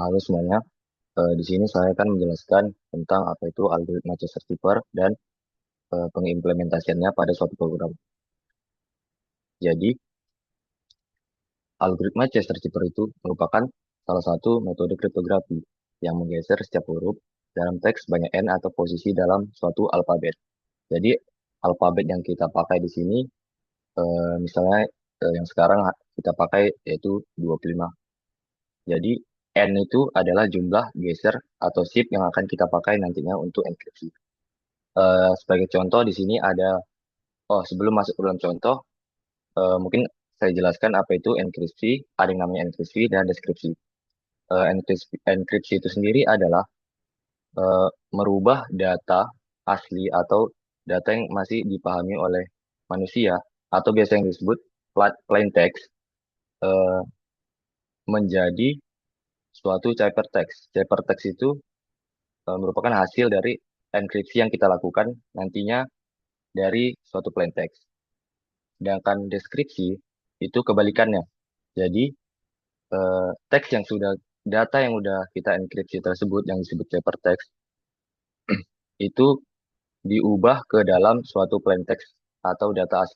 Halo semuanya. Di sini saya akan menjelaskan tentang apa itu algoritma Chester-Keeper dan pengimplementasiannya pada suatu program. Jadi, algoritma Chester-Keeper itu merupakan salah satu metode kriptografi yang menggeser setiap huruf dalam teks banyak n atau posisi dalam suatu alfabet. Jadi, alfabet yang kita pakai di sini, misalnya yang sekarang kita pakai yaitu 25. Jadi, n itu adalah jumlah geser atau shift yang akan kita pakai nantinya untuk enkripsi. Sebagai contoh di sini ada, sebelum masuk ke dalam contoh, mungkin saya jelaskan apa itu enkripsi, ada yang namanya enkripsi dan deskripsi. Enkripsi itu sendiri adalah eh, merubah data asli atau data yang masih dipahami oleh manusia atau biasa yang disebut plain text eh, menjadi suatu ciphertext. Ciphertext itu merupakan hasil dari enkripsi yang kita lakukan nantinya dari suatu plain text. Sedangkan deskripsi itu kebalikannya. Jadi teks yang sudah data yang sudah kita enkripsi tersebut yang disebut ciphertext itu diubah ke dalam suatu plain text atau data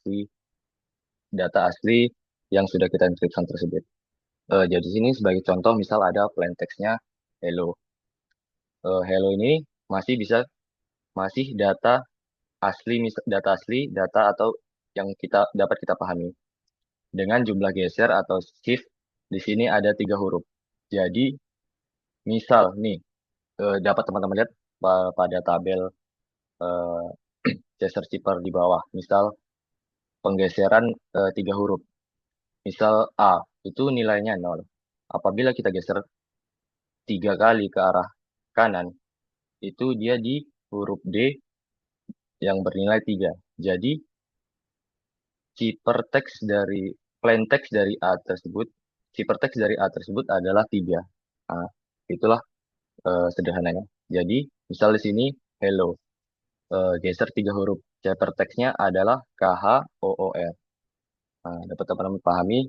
asli yang sudah kita enkripsi tersebut. Jadi sini sebagai contoh misal ada plain textnya hello. Hello ini masih bisa masih data atau yang dapat kita pahami dengan jumlah geser atau shift di sini ada 3 huruf. Jadi misal nih dapat teman-teman lihat pada tabel eh, Chester Keeper di bawah. Misal penggeseran 3 huruf. Misal A itu nilainya 0. Apabila kita geser 3 kali ke arah kanan, itu dia di huruf D yang bernilai 3. Jadi ciphertext dari plain text dari A tersebut, ciphertext dari A tersebut adalah 3. Nah, itulah sederhananya. Jadi misal di sini hello, geser 3 huruf. Ciphertextnya adalah KHOOR. Nah, dapat teman-teman pahami,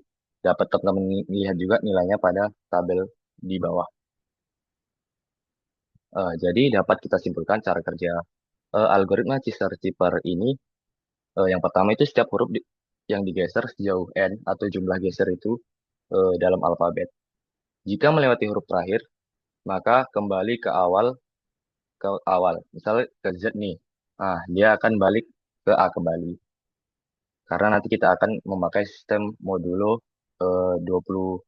dapat teman-teman lihat juga nilainya pada tabel di bawah. Jadi dapat kita simpulkan cara kerja algoritma Chester-Keeper ini. Yang pertama itu setiap huruf yang digeser sejauh n atau jumlah geser itu dalam alfabet. Jika melewati huruf terakhir, maka kembali ke awal. Misalnya ke Z nih, nah dia akan balik ke A kembali. Karena nanti kita akan memakai sistem modulo 25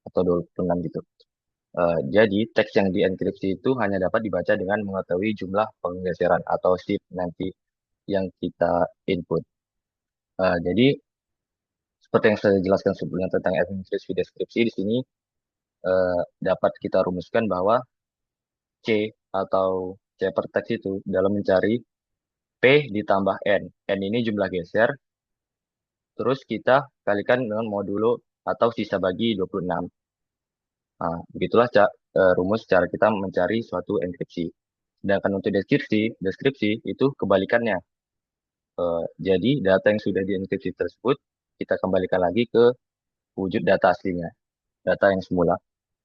atau 26 gitu. Jadi teks yang dienkripsi itu hanya dapat dibaca dengan mengetahui jumlah penggeseran atau shift nanti yang kita input. Jadi seperti yang saya jelaskan sebelumnya tentang enkripsi deskripsi di sini dapat kita rumuskan bahwa C atau ciphertext itu dalam mencari P ditambah N. N ini jumlah geser, terus kita kalikan dengan modulo atau sisa bagi 26. Nah, begitulah rumus cara kita mencari suatu enkripsi. Sedangkan untuk deskripsi itu kebalikannya. Jadi data yang sudah dienkripsi tersebut kita kembalikan lagi ke wujud data aslinya, data yang semula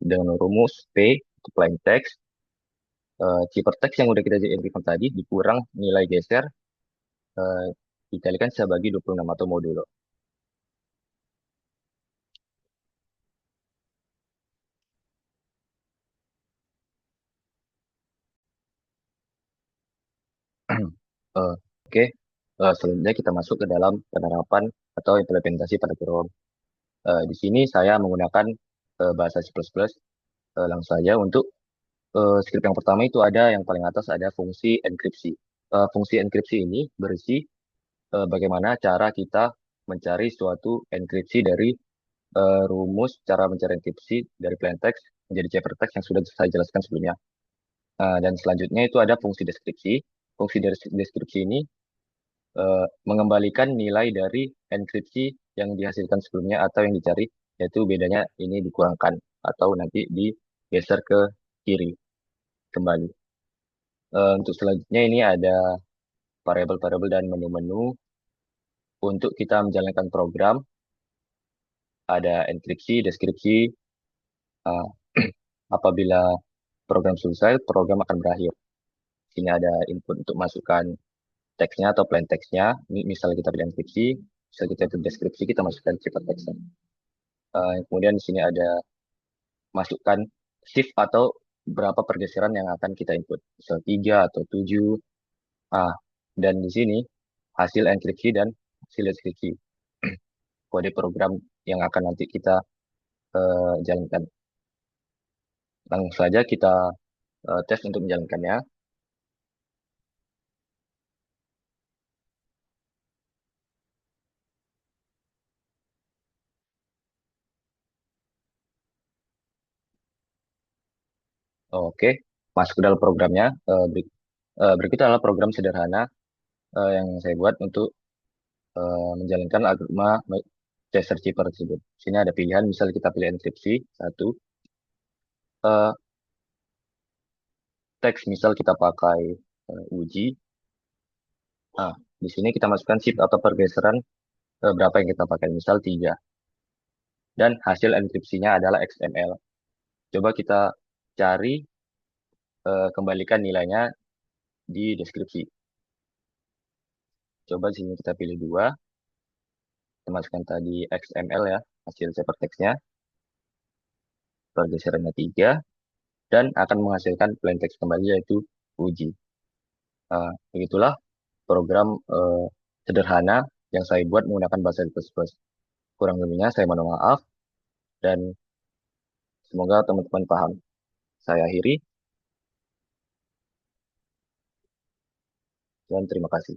dengan rumus P untuk plain text, ciphertext yang udah kita enkripsi tadi dikurang nilai geser eh, dikalikan sebagai 26 atau modulo. Oke, selanjutnya kita masuk ke dalam penerapan atau implementasi pada program. Di sini saya menggunakan bahasa C++. Langsung saja untuk script yang pertama itu ada yang paling atas ada fungsi enkripsi. Fungsi enkripsi ini berisi bagaimana cara kita mencari suatu enkripsi dari rumus cara mencari enkripsi dari plain text menjadi ciphertext yang sudah saya jelaskan sebelumnya. Dan selanjutnya itu ada fungsi deskripsi. Fungsi dari deskripsi ini mengembalikan nilai dari enkripsi yang dihasilkan sebelumnya atau yang dicari, yaitu bedanya ini dikurangkan atau nanti digeser ke kiri kembali. Untuk selanjutnya ini ada variabel-variabel dan menu-menu untuk kita menjalankan program. Ada enkripsi, deskripsi, uh, Apabila program selesai, program akan berakhir. Sini ada input untuk masukkan teksnya atau plain teksnya. Misal kita pilih enkripsi, misal kita pilih deskripsi, kita masukkan cipta teksnya. Kemudian di sini ada masukkan shift atau berapa pergeseran yang akan kita input. Misal 3 atau 7. Ah, dan di sini hasil enkripsi dan hasil deskripsi. Kode program yang akan nanti kita jalankan. Langsung saja kita tes untuk menjalankannya. Oke, masuk ke dalam programnya. Berikut adalah program sederhana yang saya buat untuk menjalankan algoritma Chaser Cheaper tersebut. Sini ada pilihan, misal kita pilih enkripsi, satu. Eh, Teks, misal kita pakai uji. Nah, di sini kita masukkan shift atau pergeseran berapa yang kita pakai, misal 3. Dan hasil enkripsinya adalah XML. Coba kita cari, kembalikan nilainya di deskripsi. Coba di sini kita pilih 2. Kita masukkan tadi XML ya, hasil teksnya, pergeserannya 3, dan akan menghasilkan plain text kembali yaitu uji. Begitulah program sederhana yang saya buat menggunakan bahasa C++. Kurang lebihnya saya mohon maaf dan semoga teman-teman paham. Saya akhiri dan terima kasih.